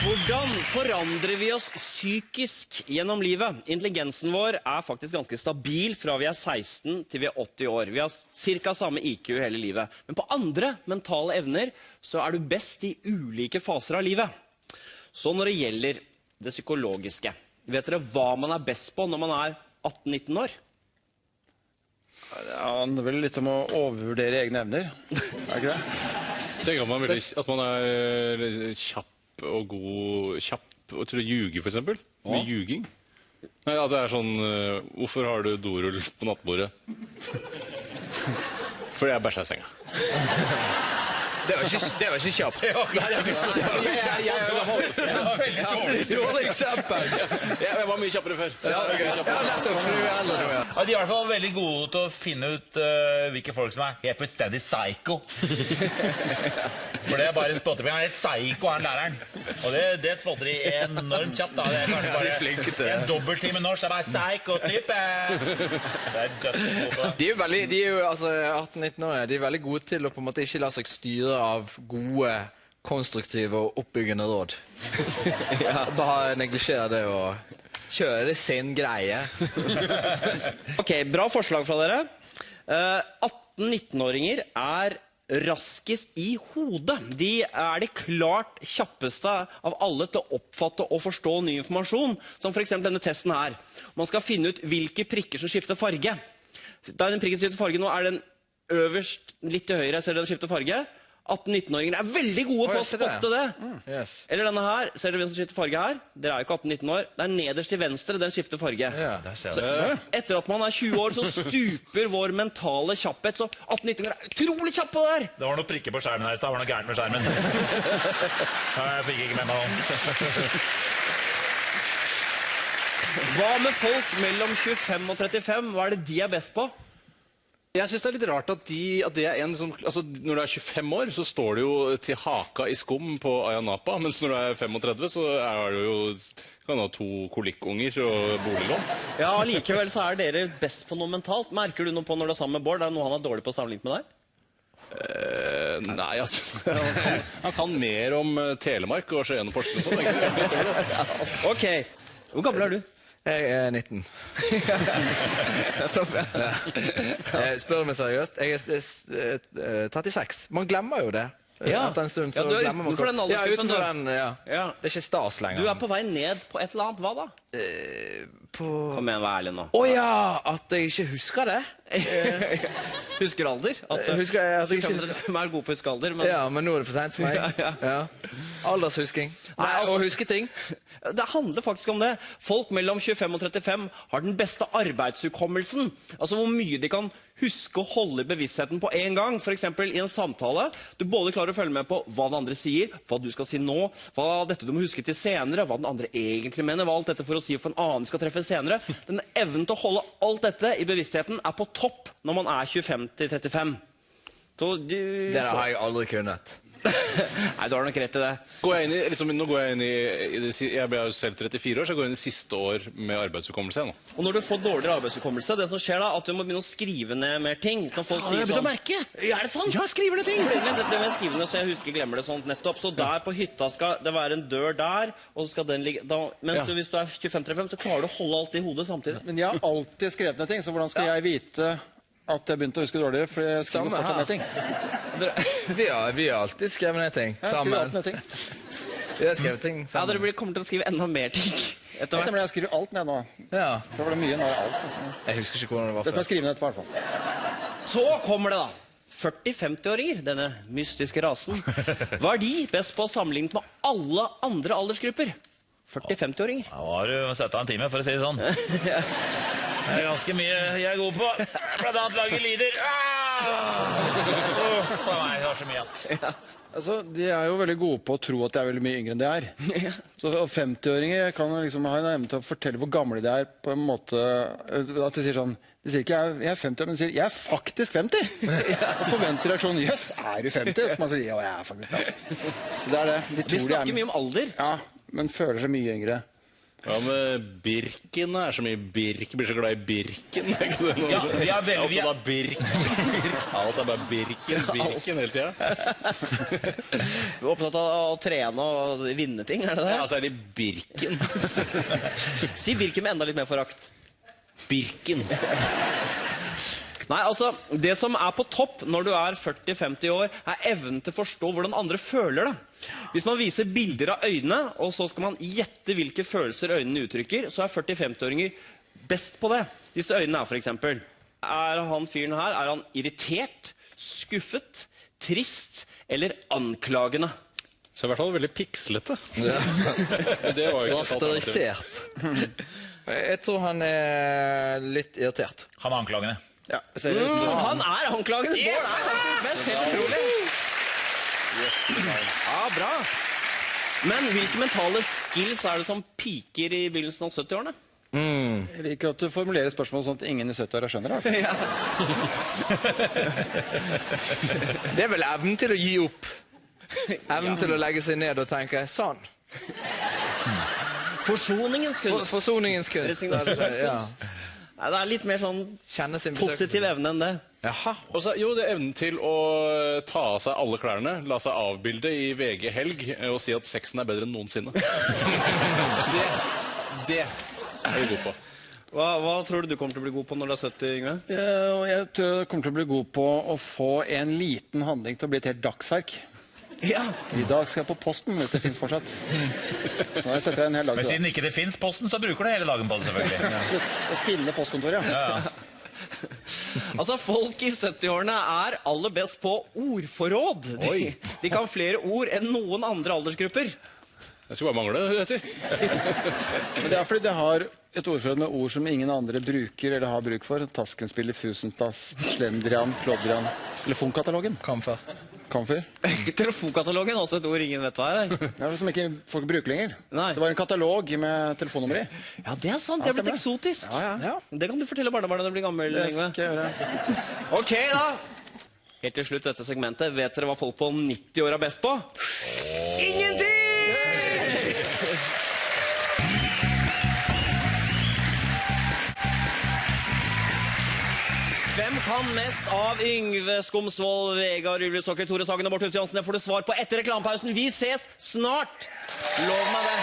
Hvordan forandrer vi oss psykisk gjennom livet? Intelligensen vår faktisk ganske stabil fra vi 16 til vi 80 år. Vi har cirka samme IQ hele livet. Men på andre mentale evner så du best i ulike faser av livet. Så når det gjelder det psykologiske, vet dere hva man best på når man 18-19 år? Det handler vel litt om å overvurdere egne evner, ikke det? Tenker at man kjapp og god, kjapp og til å ljuge, for eksempel. Mye ljuging. Nei, at det sånn, hvorfor har du dorull på nattbordet? Fordi jeg bæsja i senga. Det var ikke kjapt. Det var veldig dårlig eksempel. Jeg var mye kjappere før. De er i hvert fall veldig gode til å finne ut hvilke folk som helt fullstendig psycho. For det bare spotter på. Han helt psycho, han læreren. Og det spotter de enormt kjapt. Da. Det kanskje bare en dobbelttime norsk. Det psycho-type. Det dødsgode. De jo, altså 18-19 år, de veldig gode til å på en måte ikke la seg styre av gode, konstruktive og oppbyggende råd. Bare neglisjere det og kjøre sin greie. Ok, bra forslag fra dere. 18-19-åringer raskest i hodet. De det klart kjappeste av alle til å oppfatte og forstå ny informasjon, som for eksempel denne testen her. Man skal finne ut hvilke prikker som skifter farge. Da den prikken skifter farge nå, den øverst litt til høyre, ser dere den skifter farge? 18-19-åringer veldig gode på å spotte det. Yes. Eller denne her, ser dere hvem som skifter farge her? Dere jo ikke 18-19 år. Det nederst til venstre, den skifter farge. Så etter at man 20 år, så stuper vår mentale kjapphet, så 18-19-åringer utrolig kjapp på det her. Det var noe prikker på skjermen her, det var noe gærent med skjermen. Jeg fikk ikke med meg noen. Hva med folk mellom 25 og 35? Hva det de best på? Jeg synes det litt rart at det en som... Altså, når du 25 år, så står du jo til haka i skum på Ayanapa, mens når du 35, så du jo... Kan ha 2 kolikkunger og boliglån. Ja, likevel så dere best på noe mentalt. Merker du noe på når du sammen med Bård? Det noe han dårlig på sammenlignet med deg? Nei, altså... Han kan mer om Telemark og Skien og Porsgrunn og sånn. Ok. Hvor gammel du? Jeg 19. Spør meg seriøst. Jeg 36. Man glemmer jo det. Etter en stund så glemmer man... Utenfor den aldersgruppen. Det ikke stas lenger. Du på vei ned på et eller annet. Hva da? Kom igjen, vær ærlig nå. Åja, at jeg ikke husker det. Husker alder? At jeg ikke... 25 god på å huske alder. Ja, men nå det for sent for meg. Aldershusking. Og huske ting. Det handler faktisk om det. Folk mellom 25 og 35 har den beste arbeidshukommelsen. Altså hvor mye de kan huske å holde i bevisstheten på en gang. For eksempel i en samtale. Du både klarer å følge med på hva den andre sier, hva du skal si nå, hva dette du må huske til senere, hva den andre egentlig mener, hva alt dette for å si for en annen du skal treffe senere. Den evnen til å holde alt dette i bevisstheten på topp når man 25 til 35. Så det har jeg aldri kunnet. Nei, du har nok rett i det. Nå går jeg inn jeg ble jo selv 34 år, så jeg går inn i siste år med arbeidshukommelse nå. Og når du får dårligere arbeidshukommelse, det som skjer da, at du må begynne å skrive ned mer ting. Når folk sier sånn... merke! Ja, det sant? Ja, skriver ned ting! Det med skrivende, så jeg husker glemmer det sånn nettopp. Så der på hytta skal det være en dør der, og så skal den ligge... Mens hvis du 25-35, så klarer du å holde alt i hodet samtidig. Men jeg har alltid skrevet ned ting, så hvordan skal jeg vite... at jeg begynte å huske dårligere, for jeg skriver fortsatt ned ting. Vi har alltid skrevet ned ting sammen. Vi har skrevet ting sammen. Ja, dere kommer til å skrive enda mer ting. Jeg skriver alt ned nå. Ja. Så var det mye nå alt. Altså. Jeg husker ikke hvordan det var før. Dette må jeg skrive ned etterpå, i hvert fall. Så kommer det da. 40-50-åringer, denne mystiske rasen. Hva de best på sammenlignet med alle andre aldersgrupper? 40-50-åringer. Da har du sett av en time, for å si det sånn. Det ganske mye jeg er god på. Blant annet lage lyder. For meg, det var så mye. Altså, de jo veldig gode på å tro at de veldig mye yngre enn de Så 50-åringer kan liksom ha en evne til å fortelle hvor gamle de på en måte... At de sier sånn... De sier ikke jeg 50 år, men de sier jeg faktisk 50. Og forventer reaksjonen, jøss, du 50? Så man sier, ja, jeg faktisk 50. Så det det. De snakker mye om alder. Ja, men føler seg mye yngre. Ja, med Birken er så mye Birk. Blir så glad i Birken. Er ikke det noe? Ja, vi er veldig- vi er- Alt er Birken. Alt er bare Birken hele tida. Du er opptatt av å trene og vinne ting, er det det? Ja, så er det Birken. Si Birken med enda litt mer forakt. Birken. Nei, altså, det som er på topp når du er 40-50 år, er evnen til å forstå hvordan andre føler det. Hvis man viser bilder av øynene, og så skal man gjette hvilke følelser øynene uttrykker, så er 40-50-åringer best på det. Disse øynene er for eksempel. Er han fyren her, er han irritert, skuffet, trist eller anklagende? Så i hvert fall veldig pikslete. Det var jo ikke et alternativ. Rasterisert. Jeg tror han er litt irritert. Han er anklagende. Ja, jeg ser det. Han er anklagende! Bård er faktisk best, helt utrolig. Ja, bra. Men hvilke mentale skills er det som piker i begynnelsen av 70-årene? Jeg liker at du formulerer spørsmål sånn at ingen i 70-åra skjønner det. Ja. Det er vel evnen til å gi opp. Evnen til å legge seg ned og tenke sånn. Forsoningens kunst. Forsoningens kunst. Resignasjonens Ja. kunst. Nei, det er litt mer sånn Kjenne sin positiv evne enn det. Jaha. Og så, jo, det er evnen til å ta av seg alle klærne, la seg avbilde i VG Helg og si at sexen er bedre enn noensinne. Det er du god på. Hva tror du kommer til å bli god på når du er 70, Yngve? Jeg tror jeg kommer til å bli god på å få en liten handling til å bli et helt dagsverk. Ja. I dag skal jeg på posten, hvis det finnes fortsatt. Så jeg setter en hel dag Men til siden ikke det finnes posten, så bruker du hele dagen på det, selvfølgelig. å finne postkontoret. Ja. Altså, folk i 70-årene er aller best på ordforråd. De kan flere ord enn noen andre aldersgrupper. Jeg skulle bare mangle det, vil jeg si. Men det er fordi de har et ordforråd med ord som ingen andre bruker eller har bruk for. Taskenspiller, Fusenstass, Slendrian, Klodrian. Telefonkatalogen. Kamfer. Kamfer. Telefonkatalogen er også et ord ingen vet hva er. Ja, som ikke folk bruker lenger. Nei. Det var en katalog med telefonnummer i. Ja, det er sant. Det er blitt stemmer. eksotisk. Ja. Det kan du fortelle barnebarna når du blir gammel, Det Yngve. skal jeg gjøre. Ok, da. Helt til slutt dette segmentet. Vet dere hva folk på 90 år er best på? Ingenting! Hvem kan mest av Yngve Skomsvold, Vegard Ylvisåker, Tore Sagen og Bård Tufte Jansen? Det får du svar på etter reklamepausen. Vi ses snart! Lov meg det.